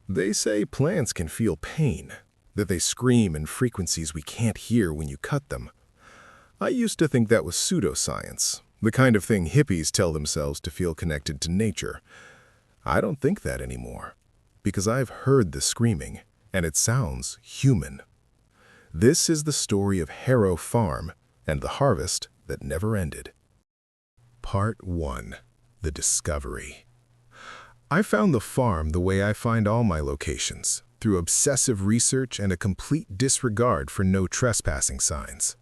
They say plants can feel pain, that they scream in frequencies we can't hear when you cut them. I used to think that was pseudoscience, the kind of thing hippies tell themselves to feel connected to nature. I don't think that anymore, because I've heard the screaming, and it sounds human. This is the story of Harrow Farm and the harvest that never ended. Part 1. The Discovery. I found the farm the way I find all my locations, through obsessive research and a complete disregard for no trespassing signs.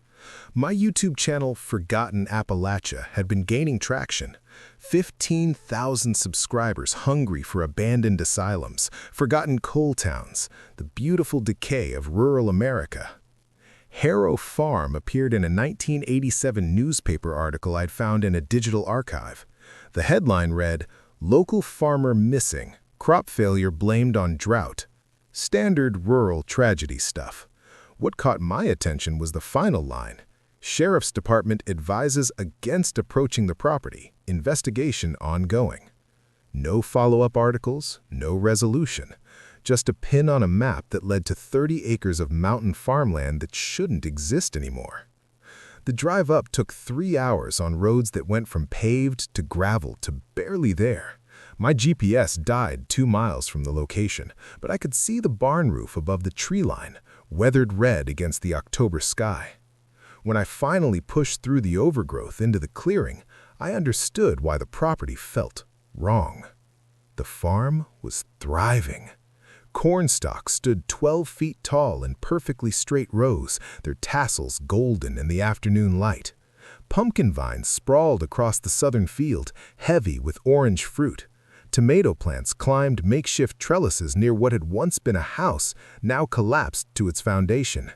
My YouTube channel, Forgotten Appalachia, had been gaining traction. 15,000 subscribers hungry for abandoned asylums, forgotten coal towns, the beautiful decay of rural America. Harrow Farm appeared in a 1987 newspaper article I'd found in a digital archive. The headline read, "Local Farmer Missing, Crop Failure Blamed on Drought." Standard rural tragedy stuff. What caught my attention was the final line. Sheriff's Department advises against approaching the property. Investigation ongoing. No follow-up articles, no resolution. Just a pin on a map that led to 30 acres of mountain farmland that shouldn't exist anymore. The drive up took 3 hours on roads that went from paved to gravel to barely there. My GPS died 2 miles from the location, but I could see the barn roof above the tree line, weathered red against the October sky. When I finally pushed through the overgrowth into the clearing, I understood why the property felt wrong. The farm was thriving. Corn stalks stood 12 feet tall in perfectly straight rows, their tassels golden in the afternoon light. Pumpkin vines sprawled across the southern field, heavy with orange fruit. Tomato plants climbed makeshift trellises near what had once been a house, now collapsed to its foundation.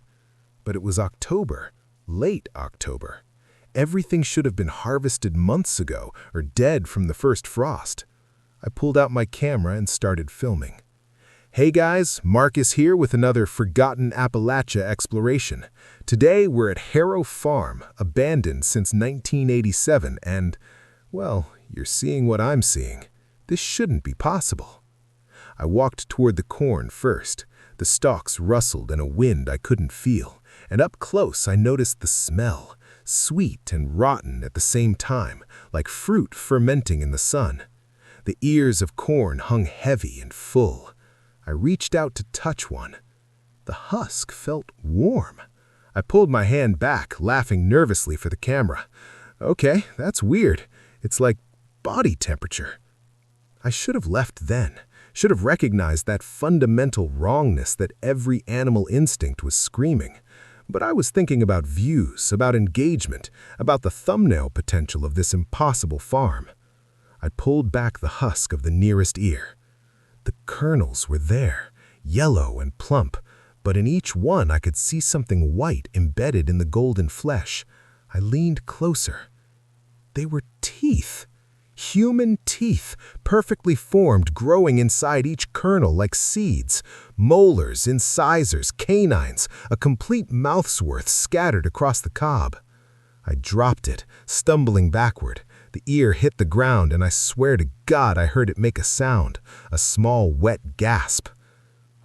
But it was October, late October. Everything should have been harvested months ago or dead from the first frost. I pulled out my camera and started filming. Hey guys, Marcus here with another Forgotten Appalachia exploration. Today we're at Harrow Farm, abandoned since 1987, and, well, you're seeing what I'm seeing. This shouldn't be possible. I walked toward the corn first. The stalks rustled in a wind I couldn't feel, and up close I noticed the smell, sweet and rotten at the same time, like fruit fermenting in the sun. The ears of corn hung heavy and full. I reached out to touch one. The husk felt warm. I pulled my hand back, laughing nervously for the camera. Okay, that's weird. It's like body temperature. I should have left then, should have recognized that fundamental wrongness that every animal instinct was screaming. But I was thinking about views, about engagement, about the thumbnail potential of this impossible farm. I pulled back the husk of the nearest ear. The kernels were there, yellow and plump, but in each one I could see something white embedded in the golden flesh. I leaned closer. They were teeth. Human teeth, perfectly formed, growing inside each kernel like seeds. Molars, incisors, canines, a complete mouth's worth scattered across the cob. I dropped it, stumbling backward. The ear hit the ground, and I swear to God I heard it make a sound, a small, wet gasp.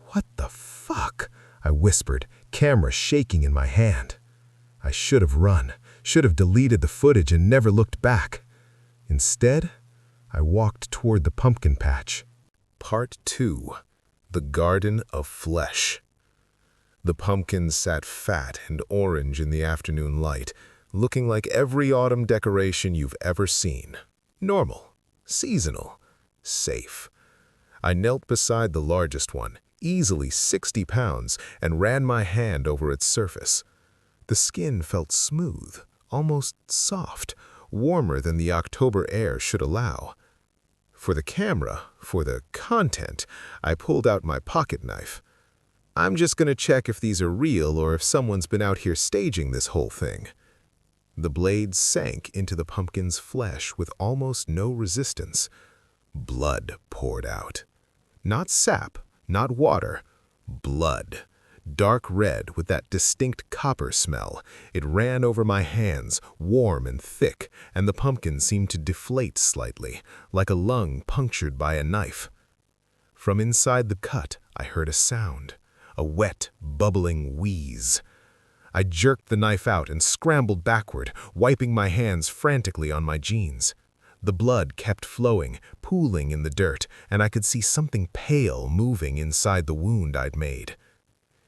"What the fuck?" I whispered, camera shaking in my hand. I should have run, should have deleted the footage and never looked back. Instead, I walked toward the pumpkin patch. Part 2. The Garden of Flesh. The pumpkins sat fat and orange in the afternoon light, looking like every autumn decoration you've ever seen. Normal, seasonal, safe. I knelt beside the largest one, easily 60 pounds, and ran my hand over its surface. The skin felt smooth, almost soft, warmer than the October air should allow. For the camera, for the content, I pulled out my pocket knife. I'm just gonna check if these are real or if someone's been out here staging this whole thing. The blade sank into the pumpkin's flesh with almost no resistance. Blood poured out. Not sap, not water, blood. Dark red with that distinct copper smell. It ran over my hands, warm and thick, and the pumpkin seemed to deflate slightly, like a lung punctured by a knife. From inside the cut, I heard a sound, a wet, bubbling wheeze. I jerked the knife out and scrambled backward, wiping my hands frantically on my jeans. The blood kept flowing, pooling in the dirt, and I could see something pale moving inside the wound I'd made.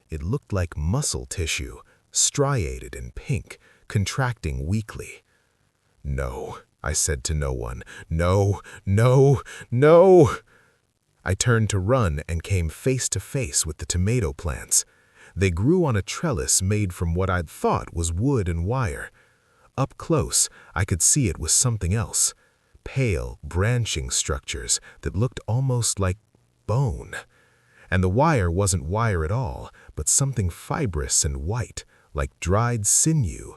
It looked like muscle tissue, striated in pink, contracting weakly. "No," I said to no one. "No, no, no!" I turned to run and came face to face with the tomato plants. They grew on a trellis made from what I'd thought was wood and wire. Up close, I could see it was something else. Pale, branching structures that looked almost like bone. And the wire wasn't wire at all, but something fibrous and white, like dried sinew.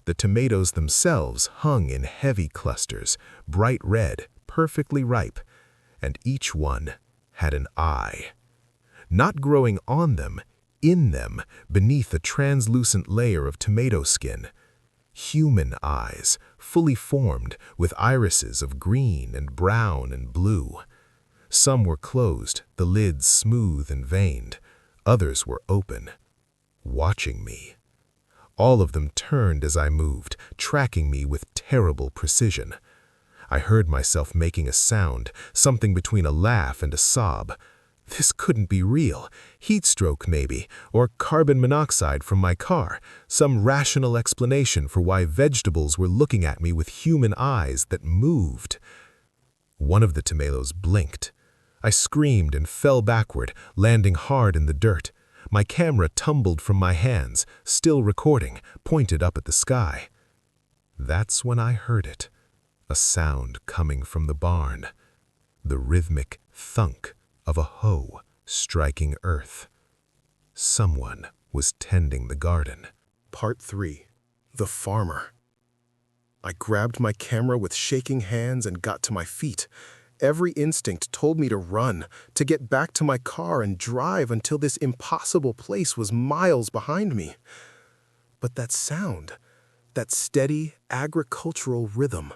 The tomatoes themselves hung in heavy clusters, bright red, perfectly ripe, and each one had an eye. Not growing on them, in them, beneath a translucent layer of tomato skin. Human eyes, fully formed, with irises of green and brown and blue. Some were closed, the lids smooth and veined. Others were open, watching me. All of them turned as I moved, tracking me with terrible precision. I heard myself making a sound, something between a laugh and a sob. This couldn't be real. Heat stroke, maybe, or carbon monoxide from my car, some rational explanation for why vegetables were looking at me with human eyes that moved. One of the tomatoes blinked. I screamed and fell backward, landing hard in the dirt. My camera tumbled from my hands, still recording, pointed up at the sky. That's when I heard it, a sound coming from the barn, the rhythmic thunk of a hoe striking earth. Someone was tending the garden. Part 3. The Farmer. I grabbed my camera with shaking hands and got to my feet. Every instinct told me to run, to get back to my car and drive until this impossible place was miles behind me. But that sound, that steady agricultural rhythm,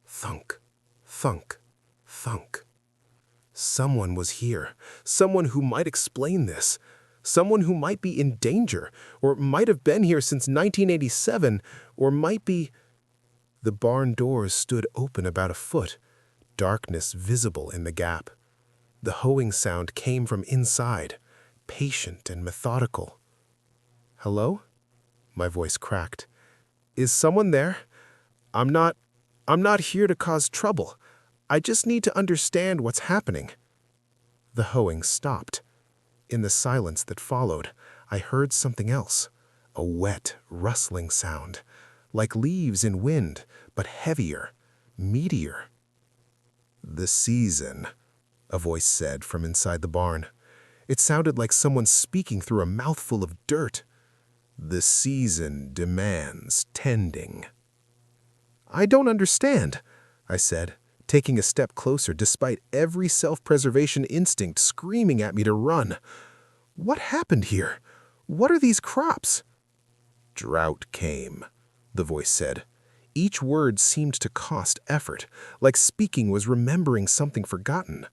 thunk, thunk, thunk. Someone was here, someone who might explain this, someone who might be in danger, or might have been here since 1987, or might be... The barn doors stood open about a foot, darkness visible in the gap. The hoeing sound came from inside, patient and methodical. "Hello?" My voice cracked. "Is someone there? I'm not here to cause trouble. I just need to understand what's happening." The hoeing stopped. In the silence that followed, I heard something else, a wet, rustling sound, like leaves in wind, but heavier, meatier. "The season," a voice said from inside the barn. It sounded like someone speaking through a mouthful of dirt. "The season demands tending." "I don't understand," I said, taking a step closer despite every self-preservation instinct screaming at me to run. "What happened here? What are these crops?" "Drought came," the voice said. Each word seemed to cost effort, like speaking was remembering something forgotten.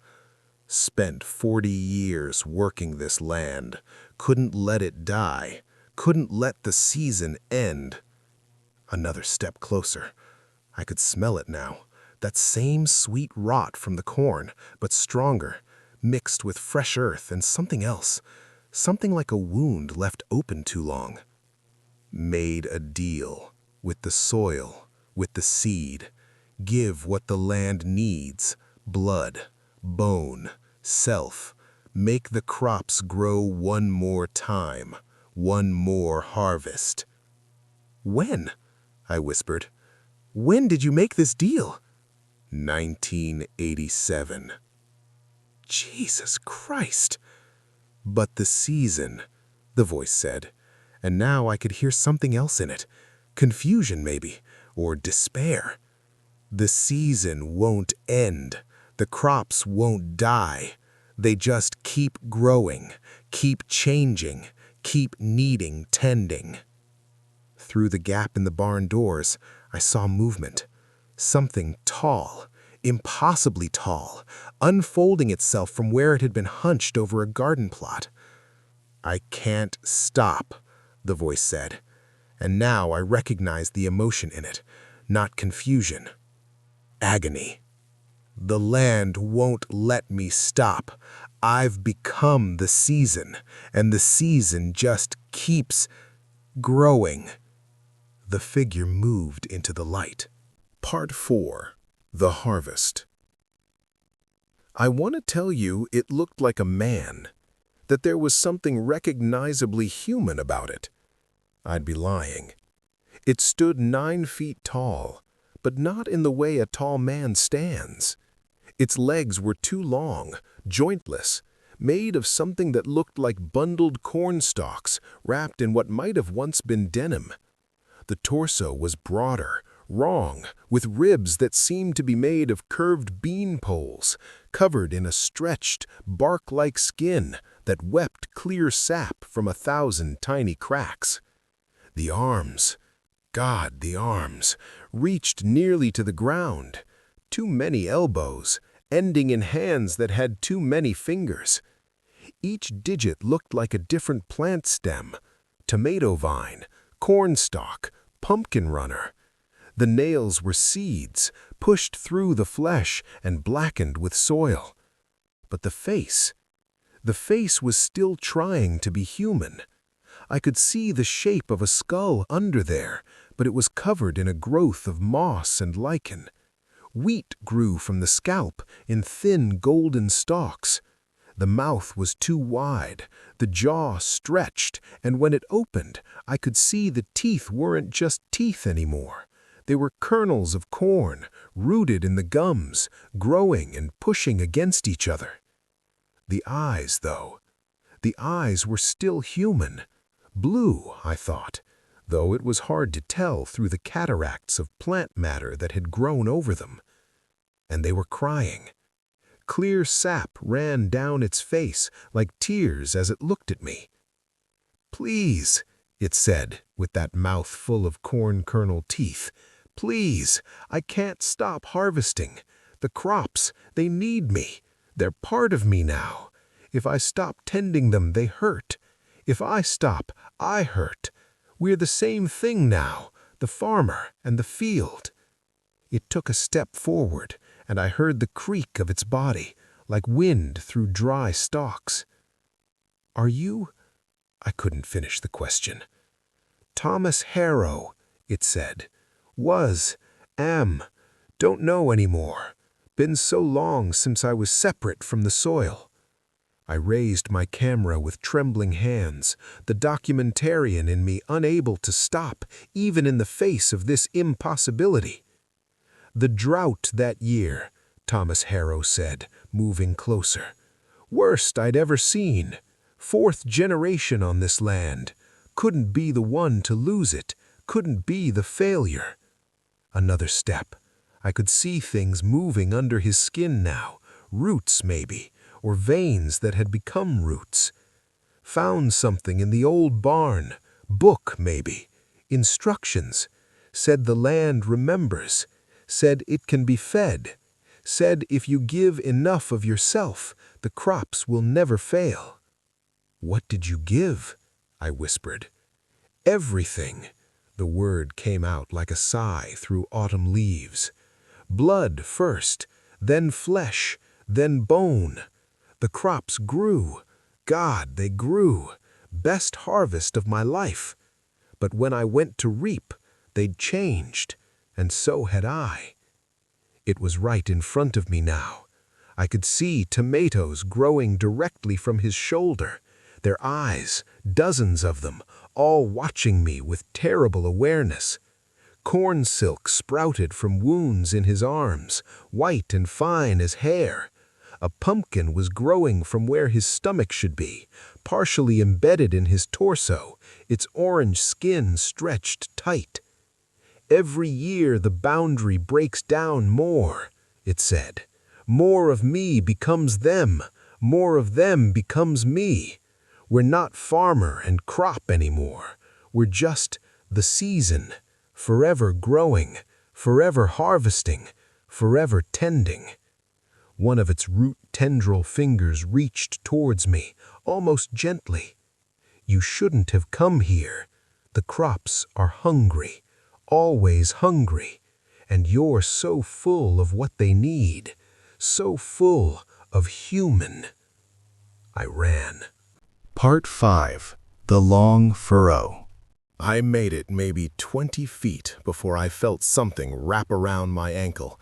"Spent 40 years working this land, couldn't let it die, couldn't let the season end." Another step closer. I could smell it now. That same sweet rot from the corn, but stronger, mixed with fresh earth and something else, something like a wound left open too long. "Made a deal with the soil, with the seed. Give what the land needs, blood, bone, self. Make the crops grow one more time, one more harvest." "When?" I whispered. "When did you make this deal?" 1987. Jesus Christ! "But the season," the voice said, and now I could hear something else in it. Confusion, maybe, or despair. "The season won't end. The crops won't die. They just keep growing, keep changing, keep needing tending." Through the gap in the barn doors, I saw movement. Something tall, impossibly tall, unfolding itself from where it had been hunched over a garden plot. "I can't stop," the voice said, and now I recognized the emotion in it, not confusion. Agony. "The land won't let me stop. I've become the season, and the season just keeps growing." The figure moved into the light. Part 4. The Harvest. I want to tell you it looked like a man, that there was something recognizably human about it. I'd be lying. It stood 9 feet tall, but not in the way a tall man stands. Its legs were too long, jointless, made of something that looked like bundled corn stalks wrapped in what might have once been denim. The torso was broader, wrong, with ribs that seemed to be made of curved bean poles, covered in a stretched, bark-like skin that wept clear sap from 1,000 tiny cracks. The arms, God, the arms, reached nearly to the ground. Too many elbows, ending in hands that had too many fingers. Each digit looked like a different plant stem: tomato vine, cornstalk, pumpkin runner. The nails were seeds, pushed through the flesh and blackened with soil. But the face was still trying to be human. I could see the shape of a skull under there, but it was covered in a growth of moss and lichen. Wheat grew from the scalp in thin golden stalks. The mouth was too wide, the jaw stretched, and when it opened, I could see the teeth weren't just teeth anymore. They were kernels of corn, rooted in the gums, growing and pushing against each other. The eyes, though. The eyes were still human. Blue, I thought, though it was hard to tell through the cataracts of plant matter that had grown over them. And they were crying. Clear sap ran down its face like tears as it looked at me. "Please," it said, with that mouth full of corn kernel teeth, "please, I can't stop harvesting. The crops, they need me. They're part of me now. If I stop tending them, they hurt. If I stop, I hurt. We're the same thing now, the farmer and the field." It took a step forward, and I heard the creak of its body, like wind through dry stalks. "Are you—" I couldn't finish the question. "Thomas Harrow," it said. "Was, am, don't know anymore. Been so long since I was separate from the soil." I raised my camera with trembling hands, the documentarian in me unable to stop, even in the face of this impossibility. "The drought that year," Thomas Harrow said, moving closer. "Worst I'd ever seen. 4th generation on this land. Couldn't be the one to lose it. Couldn't be the failure." Another step. I could see things moving under his skin now. Roots, maybe, or veins that had become roots. Found something in the old barn. Book, maybe. Instructions. Said the land remembers. Said it can be fed. Said if you give enough of yourself, the crops will never fail. "What did you give?" I whispered. "Everything." The word came out like a sigh through autumn leaves. "Blood first, then flesh, then bone. The crops grew. God, they grew. Best harvest of my life. But when I went to reap, they'd changed, and so had I." It was right in front of me now. I could see tomatoes growing directly from his shoulder, their eyes, dozens of them, all watching me with terrible awareness. Corn silk sprouted from wounds in his arms, white and fine as hair. A pumpkin was growing from where his stomach should be, partially embedded in his torso, its orange skin stretched tight. "Every year the boundary breaks down more," it said. "More of me becomes them, more of them becomes me. We're not farmer and crop anymore. We're just the season, forever growing, forever harvesting, forever tending. One of its root tendril fingers reached towards me, almost gently. "You shouldn't have come here. The crops are hungry, always hungry, and you're so full of what they need, so full of human." I ran. Part 5. The Long Furrow. I made it maybe 20 feet before I felt something wrap around my ankle.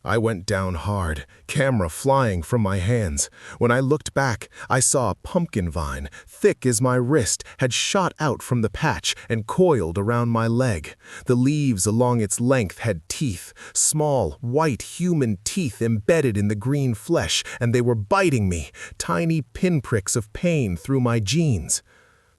I went down hard, camera flying from my hands. When I looked back, I saw a pumpkin vine, thick as my wrist, had shot out from the patch and coiled around my leg. The leaves along its length had teeth, small, white human teeth embedded in the green flesh, and they were biting me, tiny pinpricks of pain through my jeans.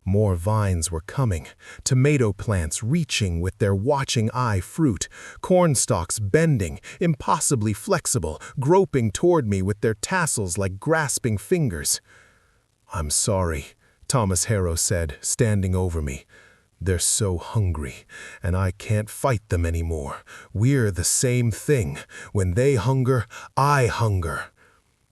More vines were coming, tomato plants reaching with their watching eye fruit, corn stalks bending, impossibly flexible, groping toward me with their tassels like grasping fingers. "I'm sorry," Thomas Harrow said, standing over me. "They're so hungry, and I can't fight them anymore. We're the same thing. When they hunger, I hunger."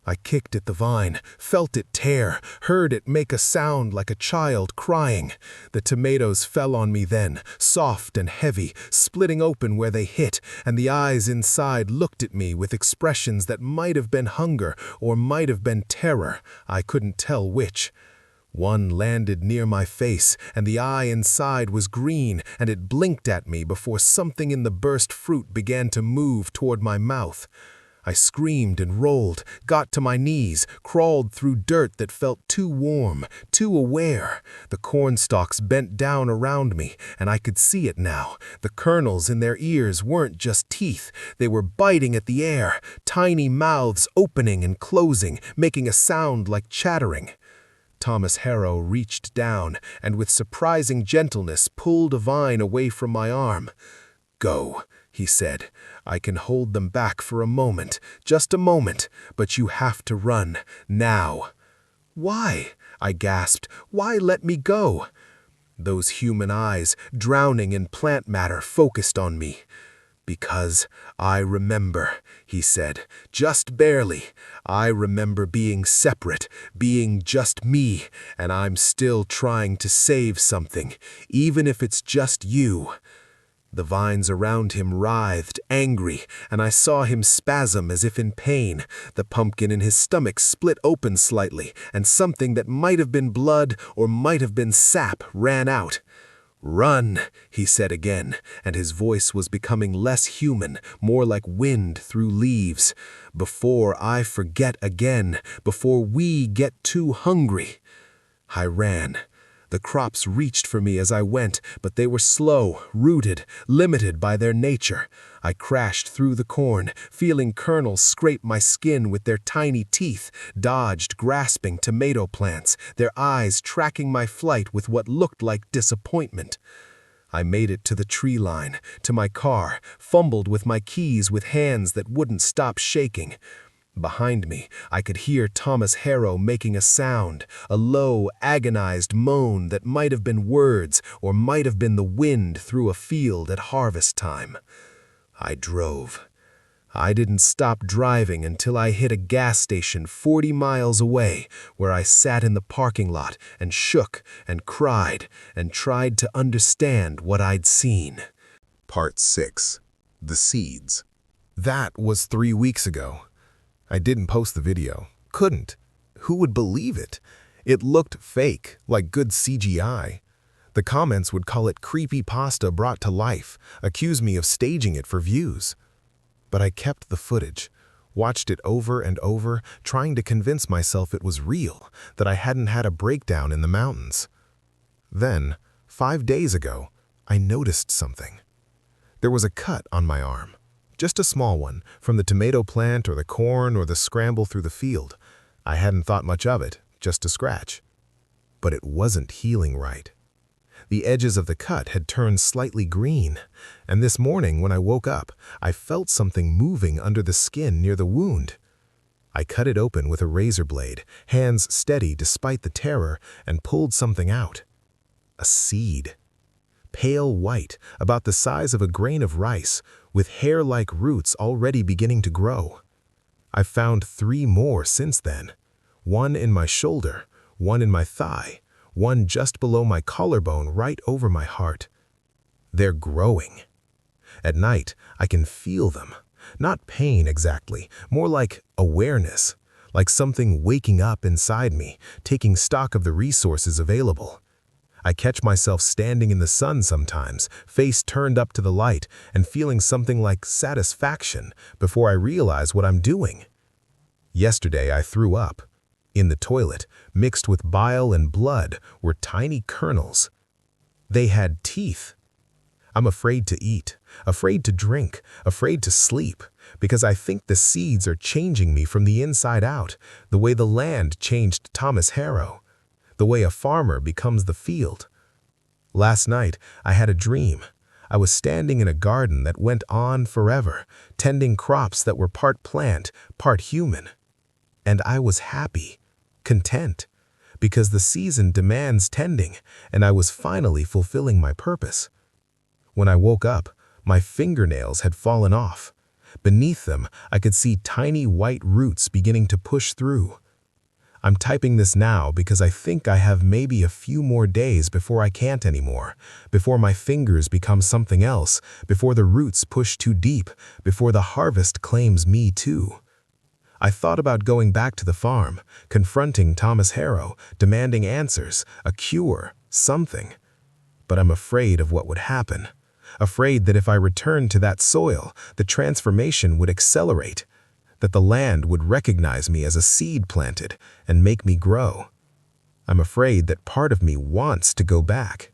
I kicked at the vine, felt it tear, heard it make a sound like a child crying. The tomatoes fell on me then, soft and heavy, splitting open where they hit, and the eyes inside looked at me with expressions that might have been hunger or might have been terror. I couldn't tell which. One landed near my face, and the eye inside was green, and it blinked at me before something in the burst fruit began to move toward my mouth. I screamed and rolled, got to my knees, crawled through dirt that felt too warm, too aware. The corn stalks bent down around me, and I could see it now. The kernels in their ears weren't just teeth. They were biting at the air, tiny mouths opening and closing, making a sound like chattering. Thomas Harrow reached down, and with surprising gentleness pulled a vine away from my arm. "Go," he said. "I can hold them back for a moment, just a moment, but you have to run, now." "Why?" I gasped. "Why let me go?" Those human eyes, drowning in plant matter, focused on me. "Because I remember," he said, "just barely. I remember being separate, being just me, and I'm still trying to save something, even if it's just you." The vines around him writhed, angry, and I saw him spasm as if in pain. The pumpkin in his stomach split open slightly, and something that might have been blood or might have been sap ran out. "Run," he said again, and his voice was becoming less human, more like wind through leaves. "Before I forget again, before we get too hungry." I ran. The crops reached for me as I went, but they were slow, rooted, limited by their nature. I crashed through the corn, feeling kernels scrape my skin with their tiny teeth, dodged grasping tomato plants, their eyes tracking my flight with what looked like disappointment. I made it to the tree line, to my car, fumbled with my keys with hands that wouldn't stop shaking. Behind me, I could hear Thomas Harrow making a sound, a low, agonized moan that might have been words or might have been the wind through a field at harvest time. I drove. I didn't stop driving until I hit a gas station 40 miles away, where I sat in the parking lot and shook and cried and tried to understand what I'd seen. Part 6. The Seeds. That was 3 weeks ago. I didn't post the video. Couldn't. Who would believe it? It looked fake, like good CGI. The comments would call it creepypasta brought to life, accuse me of staging it for views. But I kept the footage, watched it over and over, trying to convince myself it was real, that I hadn't had a breakdown in the mountains. Then, 5 days ago, I noticed something. There was a cut on my arm. Just a small one, from the tomato plant or the corn or the scramble through the field. I hadn't thought much of it, just a scratch. But it wasn't healing right. The edges of the cut had turned slightly green, and this morning when I woke up, I felt something moving under the skin near the wound. I cut it open with a razor blade, hands steady despite the terror, and pulled something out. A seed. Pale white, about the size of a grain of rice, with hair-like roots already beginning to grow. I've found 3 more since then. One in my shoulder, one in my thigh, one just below my collarbone right over my heart. They're growing. At night, I can feel them. Not pain exactly, more like awareness, like something waking up inside me, taking stock of the resources available. I catch myself standing in the sun sometimes, face turned up to the light, and feeling something like satisfaction before I realize what I'm doing. Yesterday I threw up. In the toilet, mixed with bile and blood, were tiny kernels. They had teeth. I'm afraid to eat, afraid to drink, afraid to sleep, because I think the seeds are changing me from the inside out, the way the land changed Thomas Harrow, the way a farmer becomes the field. Last night, I had a dream. I was standing in a garden that went on forever, tending crops that were part plant, part human. And I was happy, content, because the season demands tending, and I was finally fulfilling my purpose. When I woke up, my fingernails had fallen off. Beneath them, I could see tiny white roots beginning to push through. I'm typing this now because I think I have maybe a few more days before I can't anymore, before my fingers become something else, before the roots push too deep, before the harvest claims me too. I thought about going back to the farm, confronting Thomas Harrow, demanding answers, a cure, something. But I'm afraid of what would happen. Afraid that if I returned to that soil, the transformation would accelerate, that the land would recognize me as a seed planted and make me grow. I'm afraid that part of me wants to go back.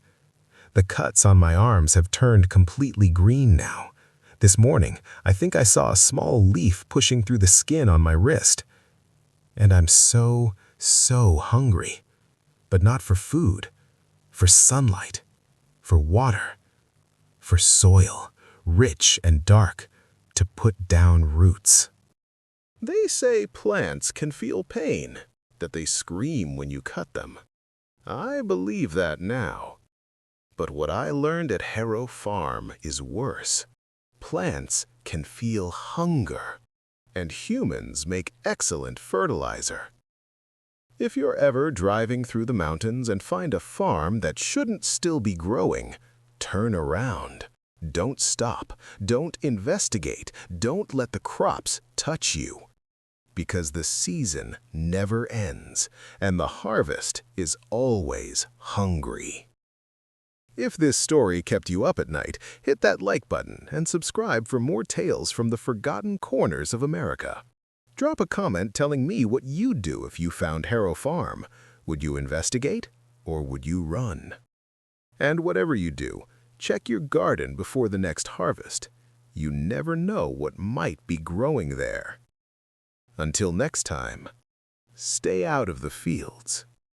The cuts on my arms have turned completely green now. This morning, I think I saw a small leaf pushing through the skin on my wrist. And I'm so hungry. But not for food, for sunlight, for water, for soil, rich and dark, to put down roots. They say plants can feel pain, that they scream when you cut them. I believe that now. But what I learned at Harrow Farm is worse. Plants can feel hunger, and humans make excellent fertilizer. If you're ever driving through the mountains and find a farm that shouldn't still be growing, turn around. Don't stop. Don't investigate. Don't let the crops touch you. Because the season never ends, and the harvest is always hungry. If this story kept you up at night, hit that like button and subscribe for more tales from the forgotten corners of America. Drop a comment telling me what you'd do if you found Harrow Farm. Would you investigate, or would you run? And whatever you do, check your garden before the next harvest. You never know what might be growing there. Until next time, stay out of the fields.